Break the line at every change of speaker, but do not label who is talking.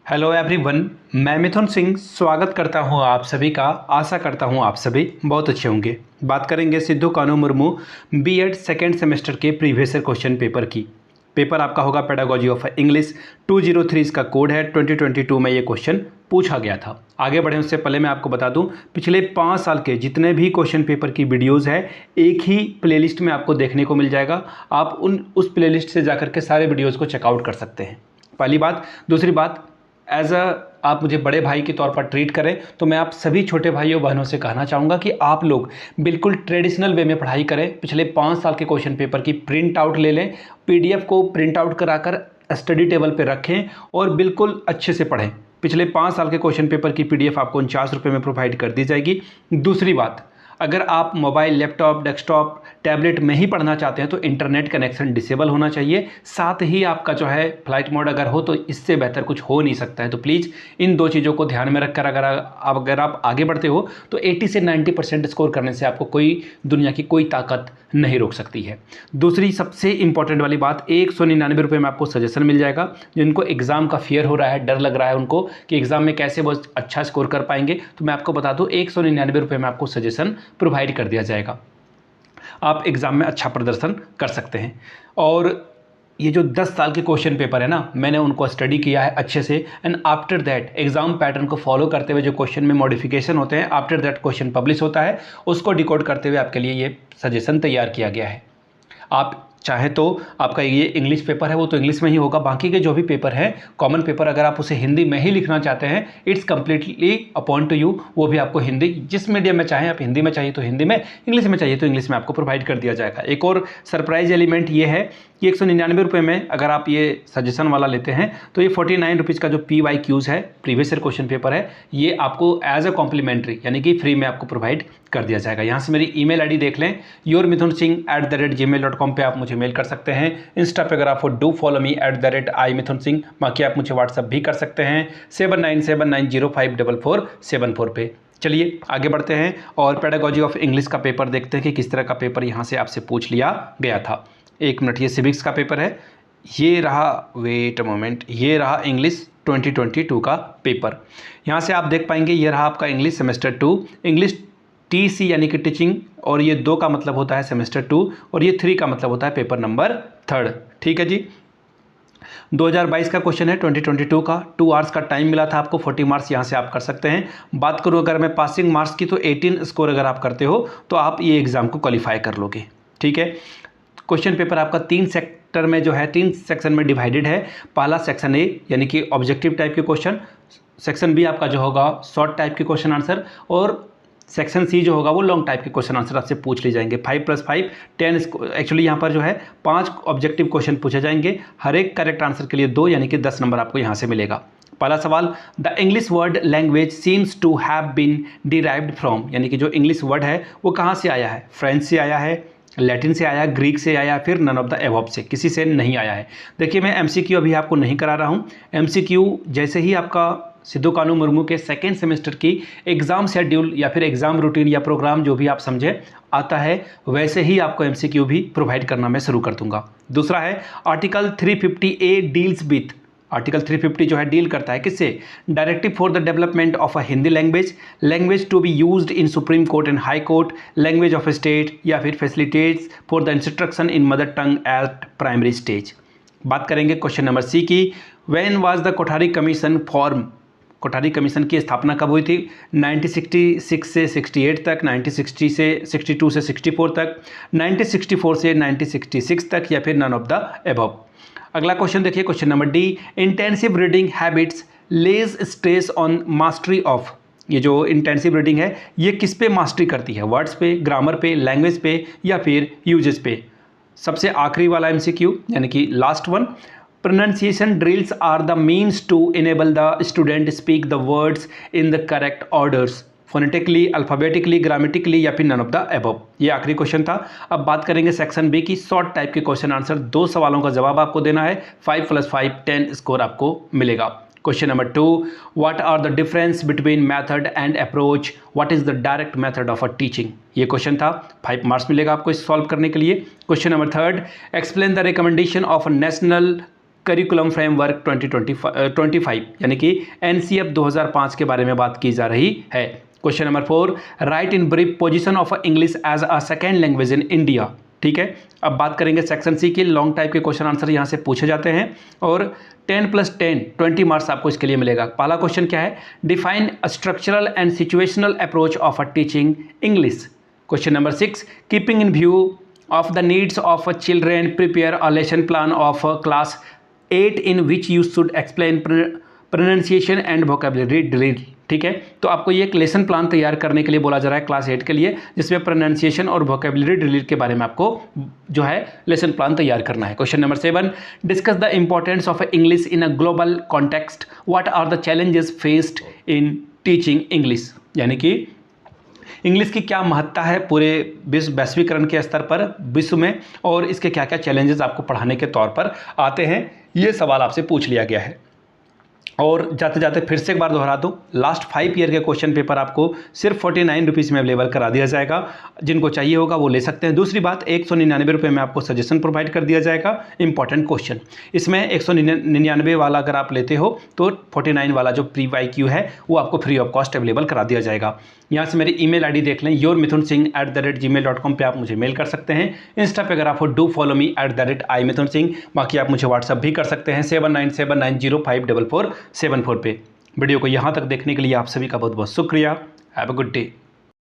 Hello everyone, मैं मिथुन सिंह स्वागत करता हूं आप सभी का। आशा करता हूं आप सभी बहुत अच्छे होंगे। बात करेंगे Sidhu Kanhu Murmu BEd second semester के प्रीवियस ईयर क्वेश्चन पेपर की। पेपर आपका होगा पेडागोजी ऑफ इंग्लिश 203, इसका कोड है। 2022 में ये क्वेश्चन पूछा गया था। आगे बढ़े उससे पहले मैं आपको बता दूं, पिछले 5 साल के जितने भी क्वेश्चन पेपर की वीडियोज़ है एक ही प्लेलिस्ट में आपको देखने को मिल जाएगा। आप उस प्लेलिस्ट से जाकर के सारे वीडियोज़ को चेकआउट कर सकते हैं। पहली बात। दूसरी बात, आप मुझे बड़े भाई के तौर पर ट्रीट करें तो मैं आप सभी छोटे भाइयों बहनों से कहना चाहूँगा कि आप लोग बिल्कुल ट्रेडिशनल वे में पढ़ाई करें। पिछले 5 साल के क्वेश्चन पेपर की प्रिंट आउट ले लें, पीडीएफ को प्रिंट आउट कराकर स्टडी टेबल पर रखें और बिल्कुल अच्छे से पढ़ें। पिछले 5 साल के क्वेश्चन पेपर की पीडीएफ आपको 49 रुपये में प्रोवाइड कर दी जाएगी। दूसरी बात, अगर आप मोबाइल, लैपटॉप, डेस्कटॉप, टैबलेट में ही पढ़ना चाहते हैं तो इंटरनेट कनेक्शन डिसेबल होना चाहिए। साथ ही आपका जो है फ्लाइट मोड अगर हो तो इससे बेहतर कुछ हो नहीं सकता है। तो प्लीज़ इन 2 चीज़ों को ध्यान में रखकर अगर आप आगे बढ़ते हो तो 80 से 90% स्कोर करने से आपको कोई दुनिया की कोई ताकत नहीं रोक सकती है। दूसरी सबसे इंपॉर्टेंट वाली बात, 199 रुपये में आपको सजेशन मिल जाएगा। जिनको एग्ज़ाम का फियर हो रहा है, डर लग रहा है उनको कि एग्ज़ाम में कैसे वो अच्छा स्कोर कर पाएंगे, तो मैं आपको बता दूँ 199 रुपये में आपको सजेशन प्रोवाइड कर दिया जाएगा। आप एग्ज़ाम में अच्छा प्रदर्शन कर सकते हैं। और ये जो 10 साल के क्वेश्चन पेपर है ना, मैंने उनको स्टडी किया है अच्छे से। And after that exam pattern को फॉलो करते हुए जो क्वेश्चन में मॉडिफिकेशन होते हैं, आफ्टर दैट क्वेश्चन पब्लिश होता है, उसको डिकोड करते हुए आपके लिए ये सजेशन तैयार किया गया है। आप चाहे तो आपका ये इंग्लिश पेपर है वो तो इंग्लिश में ही होगा, बाकी के जो भी पेपर हैं कॉमन पेपर, अगर आप उसे हिंदी में ही लिखना चाहते हैं it's completely upon two you. वो भी आपको हिंदी जिस मीडियम में चाहें, आप हिंदी में चाहिए तो हिंदी में, इंग्लिश में चाहिए तो इंग्लिश में आपको प्रोवाइड कर दिया जाएगा। एक और सरप्राइज एलिमेंट ये है कि 199 रुपये में अगर आप ये सजेशन वाला लेते हैं तो ये 49 रुपीज़ का जो PYQs है, प्रीवियस ईयर क्वेश्चन पेपर है, ये आपको एज अ कॉम्प्लीमेंट्री यानी कि फ्री में आपको प्रोवाइड कर दिया जाएगा। यहाँ से मेरी ईमेल आईडी देख लें, yourmithunsingh@gmail.com पे आप मुझे मेल कर सकते हैं। इंस्टा पे अगर आप डू फॉलो मी @imithunsingh, बाकी आप मुझे व्हाट्सअप भी कर सकते हैं 7979054474 पे। चलिए आगे बढ़ते हैं और पेडागोजी ऑफ इंग्लिश का पेपर देखते हैं कि किस तरह का पेपर यहाँ से आपसे पूछ लिया गया था। 1 मिनट, ये सिविक्स का पेपर है, ये रहा, वेट अ मोमेंट, ये रहा इंग्लिश 2022 का पेपर। यहाँ से आप देख पाएंगे ये रहा आपका इंग्लिश सेमेस्टर 2, इंग्लिश TC यानी कि टीचिंग, और ये 2 का मतलब होता है सेमेस्टर 2 और ये 3 का मतलब होता है पेपर नंबर 3। ठीक है जी। 2022 का क्वेश्चन है, 2022 का। 2 आवर्स का टाइम मिला था आपको, 40 मार्क्स यहाँ से आप कर सकते हैं। बात करूँ अगर मैं पासिंग मार्क्स की तो 18 स्कोर अगर आप करते हो तो आप ये एग्ज़ाम को क्वालिफाई कर लोगे। ठीक है। क्वेश्चन पेपर आपका 3 सेक्टर में जो है 3 सेक्शन में डिवाइडेड है। पहला सेक्शन A यानी कि ऑब्जेक्टिव टाइप के क्वेश्चन, सेक्शन B आपका जो होगा शॉर्ट टाइप के क्वेश्चन आंसर, और सेक्शन C जो होगा वो लॉन्ग टाइप के क्वेश्चन आंसर आपसे पूछ ले जाएंगे। 5+5 10, एक्चुअली यहाँ पर जो है 5 ऑब्जेक्टिव क्वेश्चन पूछे जाएंगे, हर एक करेक्ट आंसर के लिए 2 यानी कि 10 नंबर आपको यहाँ से मिलेगा। पहला सवाल, the English word language seems to have been derived from, यानी कि जो इंग्लिश वर्ड है वो कहाँ से आया है? फ्रेंच से आया है, लैटिन से आया, ग्रीक से आया, फिर नन ऑफ द एबव से, किसी से नहीं आया है। देखिए मैं MCQ अभी आपको नहीं करा रहा हूँ। MCQ जैसे ही आपका सिद्धू कान्हू मुर्मू के सेकेंड सेमेस्टर की एग्ज़ाम शेड्यूल या फिर एग्ज़ाम रूटीन या प्रोग्राम जो भी आप समझे आता है, वैसे ही आपको MCQ भी प्रोवाइड करना मैं शुरू कर दूंगा। दूसरा है article 350A deals with, article 350 जो है डील करता है किससे? Directive for the development of a Hindi language, language to be used in Supreme Court and High Court, language of state, या फिर facilitates for the instruction in mother tongue at primary stage. बात करेंगे question number C की, when was the Kothari commission form, Kothari commission की स्थापना कब हुई थी? 1966 से 68 तक, 1960 से 62 से 64 तक, 1964 से 1966 तक, या फिर नन ऑफ द एबव। अगला क्वेश्चन देखिए, question number D, intensive reading habits lays stress on mastery of, ये जो इंटेंसिव रीडिंग है ये किस पे मास्टरी करती है? वर्ड्स पे, ग्रामर पे, लैंग्वेज पे, या फिर यूजेस पे? सबसे आखिरी वाला MCQ यानी कि last one, pronunciation drills are the means to enable the student speak the words in the correct orders, phonetically, alphabetically, grammatically, या फिर none of the above। ये आखिरी क्वेश्चन था। अब बात करेंगे सेक्शन B की, शॉर्ट टाइप के क्वेश्चन आंसर। 2 सवालों का जवाब आपको देना है, 5+5 10 स्कोर आपको मिलेगा। Question number 2, what are the difference between method and approach, what is the direct method of a teaching? ये क्वेश्चन था, 5 मार्क्स मिलेगा आपको इस सॉल्व करने के लिए। Question number 3, explain the recommendation of national curriculum framework 2025 यानी कि NCF 2005 के बारे में बात की जा रही है। Question number 4, write in brief position of English as a second language in India. ठीक है, अब बात करेंगे सेक्शन सी की। लॉन्ग टाइप के क्वेश्चन आंसर यहाँ से पूछे जाते हैं और 10+10 20 मार्क्स आपको इसके लिए मिलेगा। पहला क्वेश्चन क्या है, define structural and situational approach of a teaching English. Question number 6, keeping in view of the needs of children, prepare a lesson plan of class 8 in which you should explain pronunciation and vocabulary drill। ठीक है, तो आपको ये एक lesson plan तैयार करने के लिए बोला जा रहा है क्लास 8 के लिए, जिसमें प्रोनाउंसिएशन और वोकेबुलरी ड्रिल के बारे में आपको जो है लेसन प्लान तैयार करना है। Question number 7, discuss the importance of English in a global context, what are the challenges faced in teaching English. यानी कि इंग्लिश की क्या महत्ता है पूरे वैश्वीकरण के स्तर पर विश्व में, और इसके क्या क्या चैलेंजेस आपको पढ़ाने के तौर पर आते हैं, ये सवाल आपसे पूछ लिया गया है। और जाते जाते फिर से एक बार दोहरा दूँ, लास्ट 5 ईयर के क्वेश्चन पेपर आपको सिर्फ 49 रुपीज़ में अवेलेबल करा दिया जाएगा। जिनको चाहिए होगा वो ले सकते हैं। दूसरी बात, 199 रुपये में आपको सजेशन प्रोवाइड कर दिया जाएगा इंपॉर्टेंट क्वेश्चन। इसमें 199 वाला अगर आप लेते हो तो 49 वाला जो प्री YQ है वो आपको फ्री ऑफ कॉस्ट अवेलेबल करा दिया जाएगा। यहाँ से मेरी email ID देख लें, yourmithunsingh@gmail.com पे आप मुझे मेल कर सकते हैं। इंस्टा पे अगर आप हो डू फॉलो मी @imithunsingh। बाकी आप मुझे व्हाट्सअप भी कर सकते हैं 7979054474 पे। वीडियो को यहाँ तक देखने के लिए आप सभी का बहुत बहुत शुक्रिया। Have a good day.